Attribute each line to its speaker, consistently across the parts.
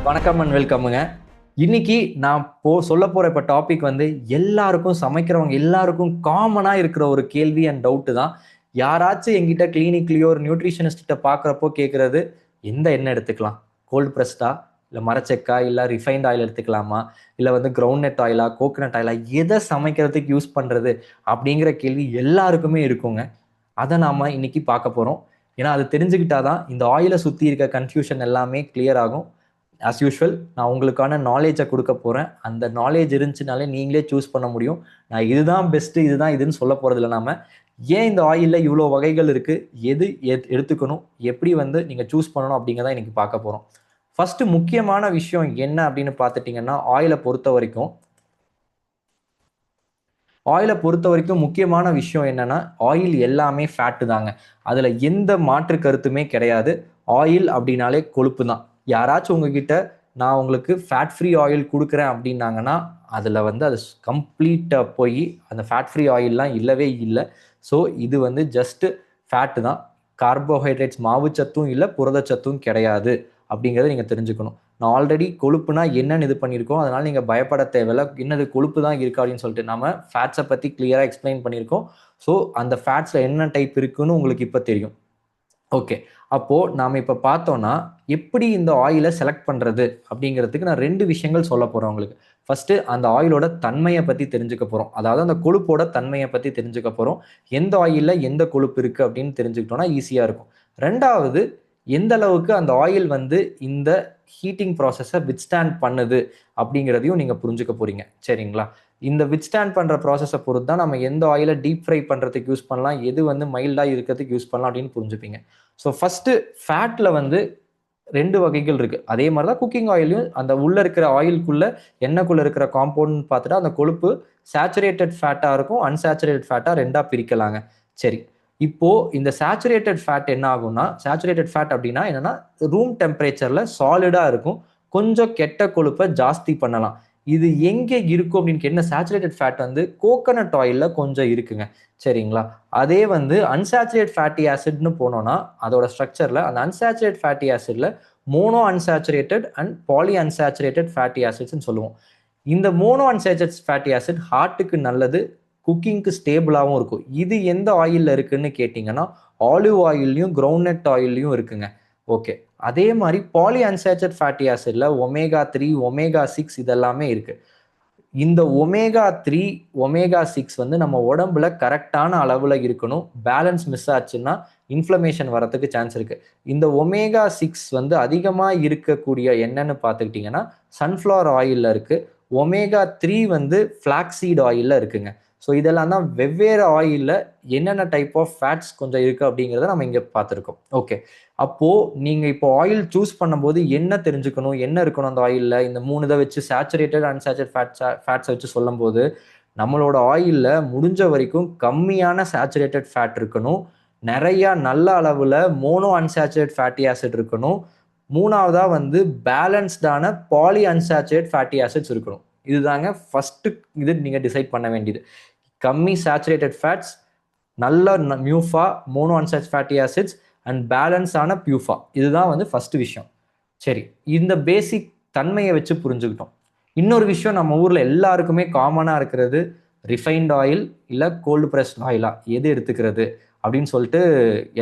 Speaker 1: வணக்கம் அண்ட் வெல்கமுங்க. இன்னைக்கு நான் சொல்ல போற இப்ப டாபிக் வந்து எல்லாருக்கும் சமைக்கிறவங்க எல்லாருக்கும் காமனா இருக்கிற ஒரு கேள்வி அண்ட் டவுட் தான். யாராச்சும் எங்கிட்ட கிளினிக்லயோ ஒரு நியூட்ரிஷனிஸ்ட பாக்குறப்போ கேட்கறது, எந்த எண்ணெய் எடுத்துக்கலாம், கோல்ட் பிரஸ்டா இல்ல மரச்செக்கா இல்ல ரிஃபைண்ட் ஆயில் எடுத்துக்கலாமா இல்ல வந்து கிரவுண்ட் ஆயிலா கோகனட் ஆயிலா எதை சமைக்கிறதுக்கு யூஸ் பண்றது அப்படிங்கிற கேள்வி எல்லாருக்குமே இருக்குங்க. அதை நாம இன்னைக்கு பார்க்க போறோம். ஏன்னா அது தெரிஞ்சுக்கிட்டாதான் இந்த ஆயிலை சுத்தி இருக்க கன்ஃபியூஷன் எல்லாமே கிளியர் ஆகும். ஆஸ் யூஷுவல் நான் உங்களுக்கான நாலேஜை கொடுக்க போகிறேன். அந்த நாலேஜ் இருந்துச்சுனாலே நீங்களே சூஸ் பண்ண முடியும். நான் இதுதான் பெஸ்ட்டு இதுதான் இதுன்னு சொல்ல போகிறதில்ல. நாம ஏன் இந்த ஆயிலில் இவ்வளோ வகைகள் இருக்குது, எது எடுத்துக்கணும், எப்படி வந்து நீங்கள் சூஸ் பண்ணணும் அப்படிங்கிறத இன்னைக்கு பார்க்க போகிறோம். ஃபஸ்ட்டு முக்கியமான விஷயம் என்ன அப்படின்னு பார்த்துட்டிங்கன்னா, ஆயிலை பொறுத்த வரைக்கும் முக்கியமான விஷயம் என்னன்னா, ஆயில் எல்லாமே ஃபேட்டு தாங்க. அதில் எந்த மாற்று கருத்துமே கிடையாது. ஆயில் அப்படின்னாலே கொழுப்பு தான். யாராச்சும் உங்ககிட்ட நான் உங்களுக்கு ஃபேட் ஃப்ரீ ஆயில் கொடுக்குறேன் அப்படின்னாங்கன்னா, அதில் வந்து அது கம்ப்ளீட்டாக போய் அந்த ஃபேட் ஃப்ரீ ஆயில்லாம் இல்லவே இல்லை. ஸோ இது வந்து ஜஸ்ட்டு ஃபேட்டு தான். கார்போஹைட்ரேட்ஸ் மாவுச்சத்தும் இல்லை, புரதச்சத்தும் கிடையாது அப்படிங்கிறத நீங்கள் தெரிஞ்சுக்கணும். நான் ஆல்ரெடி கொழுப்புனா என்னன்னு இது பண்ணியிருக்கோம். அதனால நீங்கள் பயப்பட தேவையில்லை. என்னது கொழுப்பு தான் இருக்கா அப்படின்னு சொல்லிட்டு நம்ம ஃபேட்ஸை பற்றி கிளியராக எக்ஸ்பிளைன் பண்ணியிருக்கோம். ஸோ அந்த ஃபேட்ஸில் என்ன டைப் இருக்குன்னு உங்களுக்கு இப்போ தெரியும். ஓகே, அப்போது நாம் இப்போ பார்த்தோன்னா எப்படி இந்த ஆயிலை செலக்ட் பண்ணுறது அப்படிங்கிறதுக்கு நான் 2 விஷயங்கள் சொல்ல போகிறேன் உங்களுக்கு. ஃபஸ்ட்டு அந்த ஆயிலோட தன்மையை பற்றி தெரிஞ்சுக்க போகிறோம். அதாவது அந்த கொழுப்போட தன்மையை பற்றி தெரிஞ்சுக்க போகிறோம். எந்த ஆயிலில் எந்த கொழுப்பு இருக்குது அப்படின்னு தெரிஞ்சுக்கிட்டோன்னா ஈஸியாக இருக்கும். ரெண்டாவது, எந்த அளவுக்கு அந்த ஆயில் வந்து இந்த ஹீட்டிங் ப்ராசஸை வித்ஸ்டாண்ட் பண்ணுது அப்படிங்கிறதையும் நீங்கள் புரிஞ்சுக்க போகிறீங்க. சரிங்களா? இந்த வித்ஸ்டாண்ட் பண்ணுற ப்ராசஸை பொறுத்து தான் நம்ம எந்த ஆயிலை டீப் ஃப்ரை பண்ணுறதுக்கு யூஸ் பண்ணலாம், எது வந்து மைல்டாக இருக்கிறதுக்கு யூஸ் பண்ணலாம் அப்படின்னு புரிஞ்சுப்பீங்க. ஸோ ஃபஸ்ட்டு ஃபேட்டில் வந்து 2 வகைகள் இருக்குது. அதே மாதிரி தான் குக்கிங் ஆயிலையும் அந்த உள்ளே இருக்கிற ஆயிலுக்குள்ளே எண்ணெய்க்குள்ளே இருக்கிற காம்பவுண்ட் பார்த்துட்டா அந்த கொழுப்பு சேச்சுரேட்டட் ஃபேட்டாக இருக்கும், அன்சேச்சுரேட்டட் ஃபேட்டாக 2ஆக பிரிக்கலாங்க. சரி, இப்போ இந்த சேச்சுரேட்டட் ஃபேட் என்ன ஆகும்னா, சேச்சுரேட்டட் ஃபேட் அப்படின்னா என்னன்னா ரூம் டெம்பரேச்சர்ல சாலிடா இருக்கும். கொஞ்சம் கெட்ட கொழுப்பை ஜாஸ்தி பண்ணலாம். இது எங்க இருக்கும் அப்படின்னு என்ன, சேச்சுரேட்டட் ஃபேட் வந்து கோகனட் ஆயில்ல கொஞ்சம் இருக்குங்க. சரிங்களா? அதே வந்து அன்சாச்சுரேட் ஃபேட்டி ஆசிட்னு போனோம்னா அதோட ஸ்ட்ரக்சர்ல அந்த அன்சாச்சுரேட் ஃபேட்டி ஆசிட்ல mono unsaturated and poly unsaturated fatty ஆசிட்ஸ்ன்னு சொல்லுவோம். இந்த மோனோ அன்சாச்சுரேட்டட் ஃபேட்டி ஆசிட் ஹார்ட்டுக்கு நல்லது, குக்கிங்க்கு ஸ்டேபிளாகவும் இருக்கும். இது எந்த ஆயிலில் இருக்குன்னு கேட்டிங்கன்னா, ஆலிவ் ஆயில்லையும் கிரவுண்ட் ஆயில்லையும் இருக்குங்க. ஓகே, அதே மாதிரி பாலி அன்சாச்சுரேட் ஃபேட்டி ஆசிட்ல ஒமேகா 3 ஒமேகா 6 இதெல்லாமே இருக்கு. இந்த ஒமேகா 3 ஒமேகா 6 வந்து நம்ம உடம்புல கரெக்டான அளவுல இருக்கணும். பேலன்ஸ் மிஸ் ஆச்சுன்னா இன்ஃப்ளமேஷன் வரதுக்கு சான்ஸ் இருக்கு. இந்த ஒமேகா 6 வந்து அதிகமா இருக்கக்கூடிய என்னன்னு பார்த்துக்கிட்டிங்கன்னா சன்ஃப்ளவர் ஆயில்ல இருக்கு. ஒமேகா 3 வந்து ஃபிளாக்ஸீட் ஆயில்ல இருக்குங்க. ஸோ இதெல்லாம் தான் வெவ்வேறு ஆயிலில் என்னென்ன டைப் ஆஃப் ஃபேட்ஸ் கொஞ்சம் இருக்குது அப்படிங்கிறத நம்ம இங்கே பார்த்துருக்கோம். ஓகே, அப்போது நீங்கள் இப்போ ஆயில் சூஸ் பண்ணும்போது என்ன தெரிஞ்சுக்கணும், என்ன இருக்கணும் அந்த ஆயிலில், இந்த 3 இதை வச்சு சேச்சுரேட்டட் அன்சாச்சுரேட் ஃபேட்ஸை வச்சு சொல்லும்போது நம்மளோட ஆயிலில் முடிஞ்ச வரைக்கும் கம்மியான சேச்சுரேட்டட் ஃபேட் இருக்கணும், நிறையா நல்ல அளவில் மோனோ அன்சாச்சுரேட் ஃபேட்டி ஆசிட் இருக்கணும், 3ஆவதாக வந்து பேலன்ஸ்டான பாலி அன்சாச்சுரேட் ஃபேட்டி ஆசிட்ஸ் இருக்கணும். இதுதாங்க ஃபஸ்ட்டு இது நீங்கள் டிசைட் பண்ண வேண்டியது. கம்மி சேச்சுரேட்டட் ஃபேட்ஸ், நல்ல MUFA, mono unsaturated fatty acids and பேலன்ஸான பியூஃபா. இதுதான் வந்து ஃபஸ்ட்டு விஷயம். சரி, இந்த பேசிக் தன்மையை வச்சு புரிஞ்சுக்கிட்டோம். இன்னொரு விஷயம் நம்ம ஊரில் எல்லாருக்குமே காமனாக இருக்கிறது ரிஃபைன்ட் ஆயில் இல்லை கோல்டு ப்ரெஸ்ட் ஆயிலா எது எடுத்துக்கிறது அப்படின்னு சொல்லிட்டு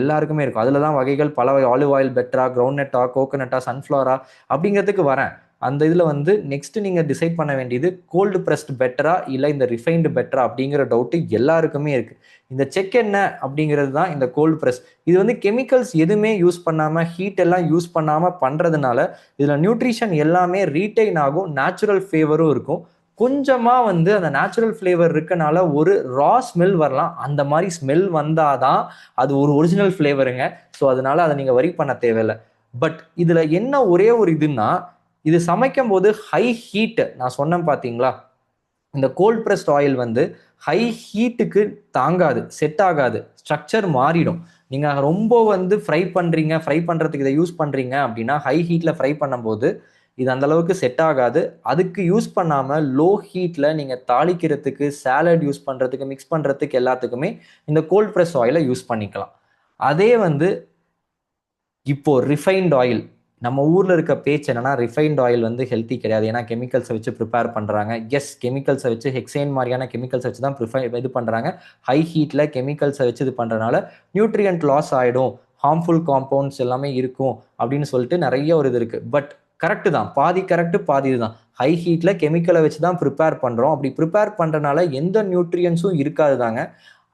Speaker 1: எல்லாருக்குமே இருக்கும். அதில் தான் வகைகள் பல ஆலிவ் ஆயில் பெட்டரா, கிரவுண்ட் கோகனட்டா, சன்ஃப்ளவரா அப்படிங்கிறதுக்கு வரேன். அந்த இதில் வந்து நெக்ஸ்ட் நீங்கள் டிசைட் பண்ண வேண்டியது கோல்டு ப்ரெஸ்ட் பெட்டரா இல்லை இந்த ரிஃபைன்டு பெட்டரா அப்படிங்கிற டவுட்டு எல்லாருக்குமே இருக்குது. இந்த செக் என்ன அப்படிங்கிறது தான் இந்த கோல்டு ப்ரெஸ். இது வந்து கெமிக்கல்ஸ் எதுவுமே யூஸ் பண்ணாமல், ஹீட் எல்லாம் யூஸ் பண்ணாமல் பண்ணுறதுனால இதில் நியூட்ரிஷன் எல்லாமே ரீட்டைன் ஆகும், நேச்சுரல் ஃப்ளேவரும் இருக்கும். கொஞ்சமாக வந்து அந்த நேச்சுரல் ஃப்ளேவர் இருக்கனால ஒரு ரா ஸ்மெல் வரலாம். அந்த மாதிரி ஸ்மெல் வந்தாதான் அது ஒரு ஒரிஜினல் ஃப்ளேவருங்க. ஸோ அதனால அதை நீங்கள் வரி பண்ண தேவையில்லை. பட் இதில் என்ன ஒரே ஒரு இதுன்னா, இது சமைக்கும் போது ஹை ஹீட், நான் சொன்னேன் பார்த்தீங்களா, இந்த கோல்ட் ப்ரெஸ்ட் ஆயில் வந்து ஹை ஹீட்டுக்கு தாங்காது, செட் ஆகாது, ஸ்ட்ரக்சர் மாறிடும். நீங்கள் ரொம்ப வந்து ஃப்ரை பண்ணுறதுக்கு இதை யூஸ் பண்ணுறீங்க அப்படின்னா ஹை ஹீட்டில் ஃப்ரை பண்ணும்போது இது அந்த அளவுக்கு செட் ஆகாது. அதுக்கு யூஸ் பண்ணாமல் லோ ஹீட்டில் நீங்கள் தாளிக்கிறதுக்கு, சாலட் யூஸ் பண்ணுறதுக்கு, மிக்ஸ் பண்ணுறதுக்கு எல்லாத்துக்குமே இந்த கோல்ட் ப்ரெஸ் ஆயிலை யூஸ் பண்ணிக்கலாம். அதே வந்து இப்போ ரிஃபைன்ட் ஆயில், நம்ம ஊர்ல இருக்க பேச்சு என்னன்னா ரிஃபைன்ட் ஆயில் வந்து ஹெல்த்தி கிடையாது, ஏன்னா கெமிக்கல்ஸை வச்சு ப்ரிப்பேர் பண்றாங்க. எஸ், கெமிக்கல்ஸை வச்சு ஹெக்ஸேன் மாதிரியான கெமிக்கல்ஸை வச்சு தான் இது பண்றாங்க. ஹை ஹீட்ல கெமிக்கல்ஸை வச்சு இது பண்றதுனால நியூட்ரியன்ட் லாஸ் ஆயிடும், ஹார்ம்ஃபுல் காம்பவுண்ட்ஸ் எல்லாமே இருக்கும் அப்படின்னு சொல்லிட்டு நிறைய ஒரு இது இருக்கு. பட் கரெக்டு தான், பாதி கரெக்டு பாதி இதுதான். ஹை ஹீட்ல கெமிக்கலை வச்சு தான் ப்ரிப்பேர் பண்றோம். அப்படி ப்ரிப்பேர் பண்றதுனால எந்த நியூட்ரியன்ஸும் இருக்காது தாங்க.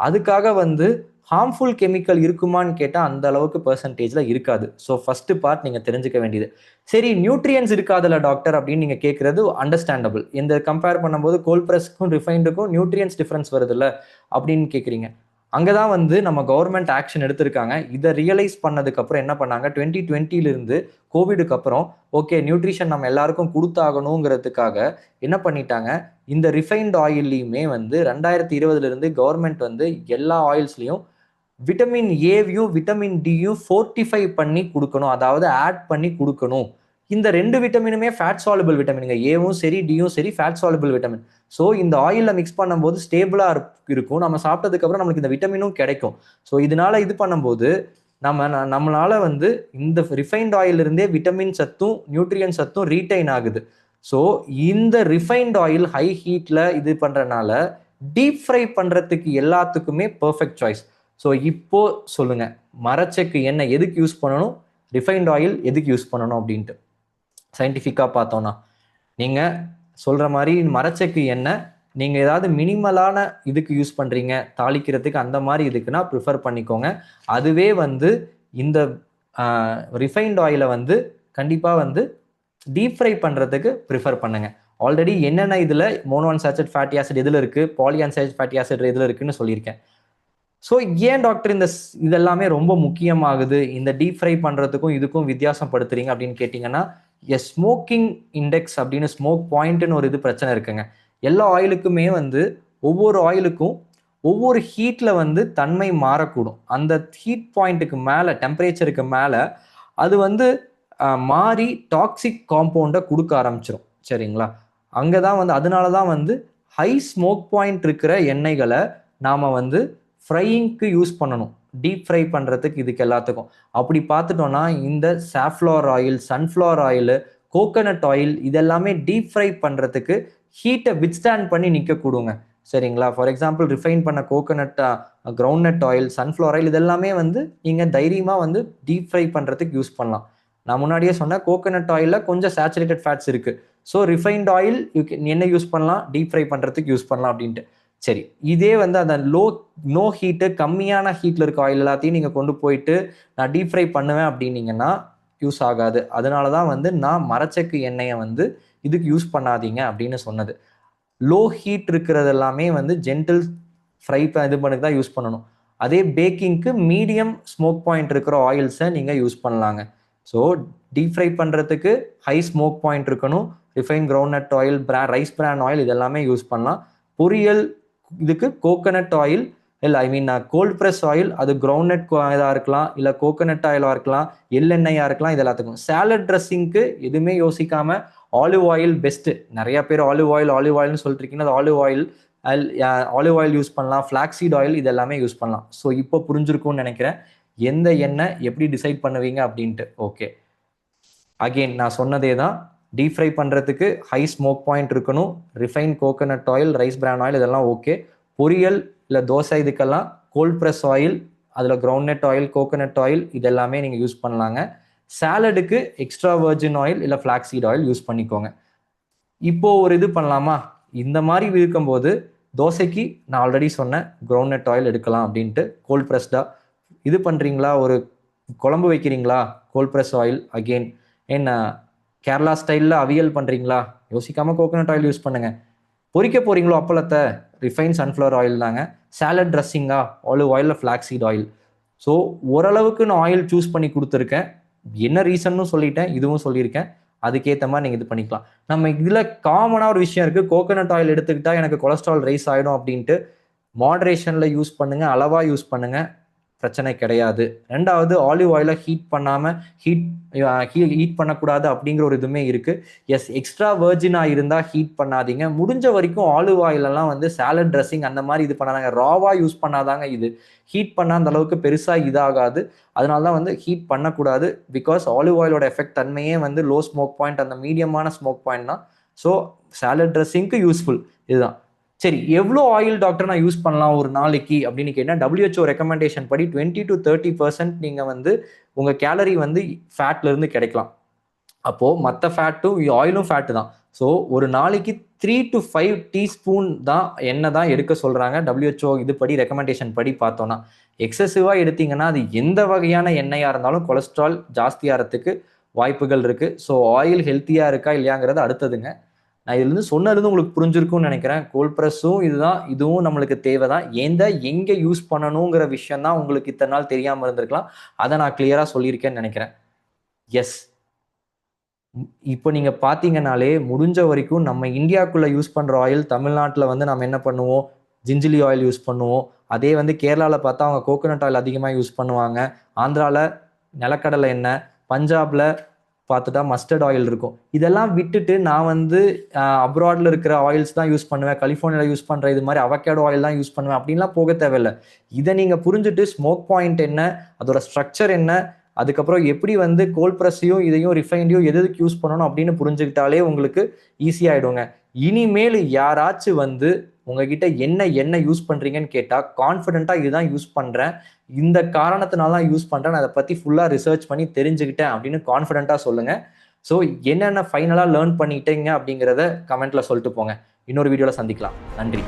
Speaker 1: அதுக்காக வந்து ஹார்ம்ஃபுல் கெமிக்கல் இருக்குமான்னு கேட்டால் அந்த அளவுக்கு பெர்சன்டேஜில் இருக்காது. ஸோ ஃபர்ஸ்ட் பார்ட் நீங்கள் தெரிஞ்சுக்க வேண்டியது. சரி, நியூட்ரியன்ஸ் இருக்காதுல்ல டாக்டர் அப்படின்னு நீங்கள் கேட்குறது அண்டர்ஸ்டாண்டபிள். இந்த கம்பேர் பண்ணும்போது கோல்ட் ப்ரெஸ்க்கும் ரிஃபைண்டுக்கும் நியூட்ரியன்ஸ் டிஃப்ரென்ஸ் வருதுல்ல அப்படின்னு கேட்குறீங்க. அங்கே தான் வந்து நம்ம கவர்மெண்ட் ஆக்ஷன் எடுத்திருக்காங்க. இதை ரியலைஸ் பண்ணதுக்கப்புறம் என்ன பண்ணாங்க, 2020 கோவிடுக்கு அப்புறம் ஓகே நியூட்ரிஷன் நம்ம எல்லாருக்கும் கொடுத்தாகணுங்கிறதுக்காக என்ன பண்ணிட்டாங்க, இந்த ரிஃபைன்ட் ஆயில்லையுமே வந்து 2020 கவர்மெண்ட் வந்து எல்லா ஆயில்ஸ்லையும் விட்டமின் ஏவையும் விட்டமின் டியும் ஃபோர்ட்டிஃபை பண்ணி கொடுக்கணும், அதாவது ஆட் பண்ணி கொடுக்கணும். இந்த 2 விட்டமினுமே ஃபேட் சாலுபிள் விட்டமினுங்க, ஏவும் சரி டியும் சரி ஃபேட் சாலுபிள் விட்டமின். ஸோ இந்த ஆயிலில் மிக்ஸ் பண்ணும்போது ஸ்டேபிளாக இருக்கும், நம்ம சாப்பிட்டதுக்கப்புறம் நம்மளுக்கு இந்த விட்டமினும் கிடைக்கும். ஸோ இதனால இது பண்ணும்போது நம்மளால வந்து இந்த ரிஃபைன்ட் ஆயிலிருந்தே விட்டமின் சத்தும் நியூட்ரியன் சத்தும் ரீடைன் ஆகுது. ஸோ இந்த ரிஃபைன்ட் ஆயில் ஹை ஹீட்ல இது பண்றதுனால டீப் ஃப்ரை பண்றதுக்கு எல்லாத்துக்குமே பெர்ஃபெக்ட் சாய்ஸ். ஸோ இப்போ சொல்லுங்க, மரச்செக்கு எண்ணெய் எதுக்கு யூஸ் பண்ணணும், ரிஃபைன்ட் ஆயில் எதுக்கு யூஸ் பண்ணணும் அப்படின்ட்டு சயின்டிஃபிக்காக பார்த்தோம்னா, நீங்கள் சொல்கிற மாதிரி மரச்செக்கு எண்ணெய் நீங்கள் ஏதாவது மினிமலான இதுக்கு யூஸ் பண்ணுறீங்க, தாளிக்கிறதுக்கு அந்த மாதிரி இதுக்குன்னா ப்ரிஃபர் பண்ணிக்கோங்க. அதுவே வந்து இந்த ரிஃபைன்ட் ஆயிலை வந்து கண்டிப்பாக வந்து டீப் ஃப்ரை பண்ணுறதுக்கு ப்ரிஃபர் பண்ணுங்க. ஆல்ரெடி என்னென்ன இதில் மோனோஅன்சாச்சுரேட்டட் ஃபேட்டி ஆசிட் எதில் இருக்குது, பாலிஅன்சாச்சுரேட்டட் ஃபேட்டி ஆசிட் எதில் இருக்குன்னு சொல்லியிருக்கேன். ஸோ ஏன் டாக்டர் இதெல்லாமே ரொம்ப முக்கியமாகுது, இந்த டீப் ஃப்ரை பண்ணுறதுக்கும் இதுக்கும் வித்தியாசம் படுத்துறீங்க அப்படின்னு கேட்டிங்கன்னா, ஸ்மோக்கிங் இண்டெக்ஸ் அப்படின்னு ஸ்மோக் பாயிண்ட்னு ஒரு இது பிரச்சனை இருக்குங்க. எல்லா ஆயிலுக்குமே வந்து ஒவ்வொரு ஆயிலுக்கும் ஒவ்வொரு ஹீட்டில் வந்து தன்மை மாறக்கூடும். அந்த ஹீட் பாயிண்ட்டுக்கு மேலே, டெம்பரேச்சருக்கு மேலே அது வந்து மாறி டாக்ஸிக் காம்பவுண்டை கொடுக்க ஆரம்பிச்சிடும். சரிங்களா, அங்கே தான் வந்து அதனால தான் வந்து ஹை ஸ்மோக் பாயிண்ட் இருக்கிற எண்ணெய்களை நாம் வந்து ஃப்ரையிங்க்கு யூஸ் பண்ணணும், டீப் ஃப்ரை பண்ணுறதுக்கு இதுக்கு எல்லாத்துக்கும். அப்படி பார்த்துட்டோன்னா இந்த safflower oil, sunflower oil, coconut oil இதெல்லாமே டீப் ஃப்ரை பண்ணுறதுக்கு ஹீட்டை வித்ஸ்டாண்ட் பண்ணி நிற்கக்கூடுங்க. சரிங்களா, ஃபார் எக்ஸாம்பிள் ரிஃபைன் பண்ண coconut, groundnut oil, sunflower oil இதெல்லாமே வந்து நீங்கள் தைரியமாக வந்து டீப் ஃப்ரை பண்ணுறதுக்கு யூஸ் பண்ணலாம். நான் முன்னாடியே சொன்னேன், கோகனட் ஆயிலில் கொஞ்சம் சேச்சுரேட்டட் ஃபேட்ஸ் இருக்குது. ஸோ ரிஃபைன்ட் ஆயில் என்ன யூஸ் பண்ணலாம், டீப் ஃப்ரை பண்ணுறதுக்கு யூஸ் பண்ணலாம் அப்படின்ட்டு. சரி, இதே வந்து அந்த நோ ஹீட்டு, கம்மியான ஹீட்டில் இருக்க ஆயில் எல்லாத்தையும் நீங்கள் கொண்டு போயிட்டு நான் டீப் ஃப்ரை பண்ணுவேன் அப்படின்னீங்கன்னா யூஸ் ஆகாது. அதனால தான் வந்து நான் மரச்செக்கு எண்ணெயை வந்து இதுக்கு யூஸ் பண்ணாதீங்க அப்படின்னு சொன்னது. லோ ஹீட் இருக்கிறது எல்லாமே வந்து ஜென்டில் ஃப்ரை இது பண்ணுக்கு தான் யூஸ் பண்ணணும். அதே பேக்கிங்க்கு மீடியம் ஸ்மோக் பாயிண்ட் இருக்கிற ஆயில்ஸை நீங்கள் யூஸ் பண்ணலாங்க. ஸோ டீப் ஃப்ரை பண்ணுறதுக்கு ஹை ஸ்மோக் பாயிண்ட் இருக்கணும், ரிஃபைன் கிரவுண்ட்நட் ஆயில், ரைஸ் பிரான் ஆயில் இதெல்லாமே யூஸ் பண்ணலாம். பொரியல் இதுக்கு கோகனட் ஆயில் இல்லை, ஐ மீன் கோல்ட் ப்ரெஸ் ஆயில், அது கிரவுண்ட்நட் இதாக இருக்கலாம், இல்லை கோகனட் ஆயிலாக இருக்கலாம், எள்ளெண்ணெயாக இருக்கலாம், இது எல்லாத்துக்கும். சாலட் ட்ரெஸ்ஸிங்க்கு எதுவுமே யோசிக்காம ஆலிவ் ஆயில் பெஸ்ட்டு. நிறைய பேர் ஆலிவ் ஆயில்னு சொல்லிட்டு இருக்கீங்க, அது ஆலிவ் ஆயில் யூஸ் பண்ணலாம், ஃப்ளாக்ஸீட் ஆயில் இது எல்லாமே யூஸ் பண்ணலாம். ஸோ இப்போ புரிஞ்சிருக்கும்னு நினைக்கிறேன் எந்த எண்ணெய் எப்படி டிசைட் பண்ணுவீங்க அப்படின்ட்டு. ஓகே, அகெயின் நான் சொன்னதே தான், டீப் ஃப்ரை பண்ணுறதுக்கு ஹை ஸ்மோக் பாயிண்ட் இருக்கணும், ரிஃபைன் கோகனட் ஆயில், ரைஸ் பிரான் ஆயில் இதெல்லாம் ஓகே. பொரியல் இல்லை தோசை இதுக்கெல்லாம் கோல்ட் ப்ரெஸ் ஆயில், அதில் கிரவுண்ட்நட் ஆயில், கோகனட் ஆயில் இதெல்லாமே நீங்கள் யூஸ் பண்ணலாங்க. சாலடுக்கு எக்ஸ்ட்ரா வர்ஜின் ஆயில் இல்லை ஃப்ளாக்ஸீட் ஆயில் யூஸ் பண்ணிக்கோங்க. இப்போ ஒரு இது பண்ணலாமா, இந்த மாதிரி இருக்கும்போது தோசைக்கு நான் ஆல்ரெடி சொன்னேன் கிரவுண்ட்நட் ஆயில் எடுக்கலாம் அப்படின்ட்டு. கோல்ட் ப்ரெஸ்டாக இது பண்ணுறீங்களா, ஒரு குழம்பு வைக்கிறீங்களா, கோல்ட் ப்ரெஸ் ஆயில். அகெயின் என்ன கேரளா ஸ்டைலில் அவியல் பண்ணுறீங்களா, யோசிக்காமல் கோகனட் ஆயில் யூஸ் பண்ணுங்கள். பொரிக்க போகிறீங்களோ அப்பளத்தை, ரிஃபைன் சன்ஃப்ளவர் ஆயில் தாங்க. சாலட் ட்ரெஸ்ஸிங்கா, ஆலிவ் ஆயிலில் ஃப்ளாக்ஸீட் ஆயில். ஸோ ஓரளவுக்கு நான் ஆயில் சூஸ் பண்ணி கொடுத்துருக்கேன், என்ன ரீசன்னு சொல்லிட்டேன், இதுவும் சொல்லியிருக்கேன். அதுக்கேற்ற மாதிரி நீங்கள் இது பண்ணிக்கலாம். நம்ம இதில் காமனாக ஒரு விஷயம் இருக்குது, கோகனட் ஆயில் எடுத்துக்கிட்டால் எனக்கு கொலஸ்ட்ரால் ரைஸ் ஆகிடும் அப்படின்ட்டு. மாடரேஷனில் யூஸ் பண்ணுங்கள், அளவாக யூஸ் பண்ணுங்கள். பிரச்சனை கிடையாது. ரெண்டாவது, ஆலிவ் ஆயிலை ஹீட் பண்ணாமல் ஹீட் பண்ணக்கூடாது அப்படிங்கிற ஒரு இதுவுமே இருக்குது. எஸ், எக்ஸ்ட்ரா வெர்ஜினாக இருந்தால் ஹீட் பண்ணாதீங்க. முடிஞ்ச வரைக்கும் ஆலிவ் ஆயிலெல்லாம் வந்து சாலட் ட்ரெஸ்ஸிங் அந்த மாதிரி இது பண்ணாதாங்க, ராவாக யூஸ் பண்ணாதாங்க இது ஹீட் பண்ணால் அந்த அளவுக்கு பெருசாக இதாகாது. அதனால தான் வந்து ஹீட் பண்ணக்கூடாது. பிகாஸ் ஆலிவ் ஆயிலோட எஃபெக்ட் தன்மையே வந்து லோ ஸ்மோக் பாயிண்ட், அந்த மீடியமான ஸ்மோக் பாயிண்ட் தான். ஸோ சாலட் ட்ரெஸ்ஸிங்க்கு யூஸ்ஃபுல் இதுதான். சரி, எவ்வளோ ஆயில் டாக்டர் நான் யூஸ் பண்ணலாம் ஒரு நாளைக்கு அப்படின்னு கேட்டால், WHO ரெக்கமெண்டேஷன் படி 20 to 30% நீங்கள் வந்து உங்கள் கேலரி வந்து ஃபேட்லேருந்து கிடைக்கலாம். அப்போது மற்ற ஃபேட்டும் ஆயிலும் ஃபேட்டு தான். ஸோ ஒரு நாளைக்கு 3 to 5 டீஸ்பூன் தான் எண்ணெய் தான் எடுக்க சொல்கிறாங்க WHO இதுபடி ரெக்கமெண்டேஷன் படி பார்த்தோன்னா. எக்ஸசிவாக எடுத்தீங்கன்னா அது எந்த வகையான எண்ணெயாக இருந்தாலும் கொலஸ்ட்ரால் ஜாஸ்தியாகிறதுக்கு வாய்ப்புகள் இருக்குது. ஸோ ஆயில் ஹெல்த்தியாக இருக்கா இல்லையாங்கிறது அடுத்ததுங்க. நான் இதுலேருந்து சொன்னதுலேருந்து உங்களுக்கு புரிஞ்சிருக்கும்னு நினைக்கிறேன். கோல்ட் ப்ரெஸ்ஸும் இதுதான், இதுவும் நம்மளுக்கு தேவை தான். எங்கே யூஸ் பண்ணணுங்கிற விஷயம் தான் உங்களுக்கு இத்தனை நாள் தெரியாமல் இருந்திருக்கலாம். அதை நான் கிளியராக சொல்லியிருக்கேன்னு நினைக்கிறேன். எஸ், இப்போ நீங்கள் பார்த்தீங்கன்னாலே முடிஞ்ச வரைக்கும் நம்ம இந்தியாவுக்குள்ளே யூஸ் பண்ணுற ஆயில், தமிழ்நாட்டில் வந்து நம்ம என்ன பண்ணுவோம், ஜிஞ்சிலி ஆயில் யூஸ் பண்ணுவோம். அதே வந்து கேரளாவில் பார்த்தா அவங்க கோகோனட் ஆயில் அதிகமாக யூஸ் பண்ணுவாங்க. ஆந்திராவில் நிலக்கடலை எண்ணெய், பஞ்சாபில் பார்த்துட்டா மஸ்டர்ட் ஆயில் இருக்கும். இதெல்லாம் விட்டுட்டு நான் வந்து அப்ராடில் இருக்கிற ஆயில்ஸ் தான் யூஸ் பண்ணுவேன், கலிஃபோர்னியாவில் யூஸ் பண்ணுற இது மாதிரி அவகேடோ ஆயில் தான் யூஸ் பண்ணுவேன் அப்படின்லாம் போக தேவையில்லை. இதை நீங்கள் புரிஞ்சுட்டு ஸ்மோக் பாயிண்ட் என்ன, அதோட ஸ்ட்ரக்சர் என்ன, அதுக்கப்புறம் எப்படி வந்து கோல்ட் ப்ரெஸ்ஸையும் இதையும் ரிஃபைண்டையும் எதுக்கு யூஸ் பண்ணணும் அப்படின்னு புரிஞ்சுக்கிட்டாலே உங்களுக்கு ஈஸியாகிடுங்க. இனிமேல் யாராச்சும் வந்து உங்ககிட்ட என்ன யூஸ் பண்ணுறீங்கன்னு கேட்டால் கான்ஃபிடென்ட்டாக இதுதான் யூஸ் பண்ணுறேன், இந்த காரணத்தினால தான் யூஸ் பண்ணுறேன், நான் அதை பற்றி ஃபுல்லாக ரிசர்ச் பண்ணி தெரிஞ்சுக்கிட்டேன் அப்படின்னு கான்ஃபிடென்ட்டாக சொல்லுங்கள். ஸோ என்னென்ன ஃபைனலாக லேர்ன் பண்ணிட்டீங்க அப்படிங்கிறத கமெண்ட்டில் சொல்லிட்டு போங்க. இன்னொரு வீடியோவில் சந்திக்கலாம். நன்றி.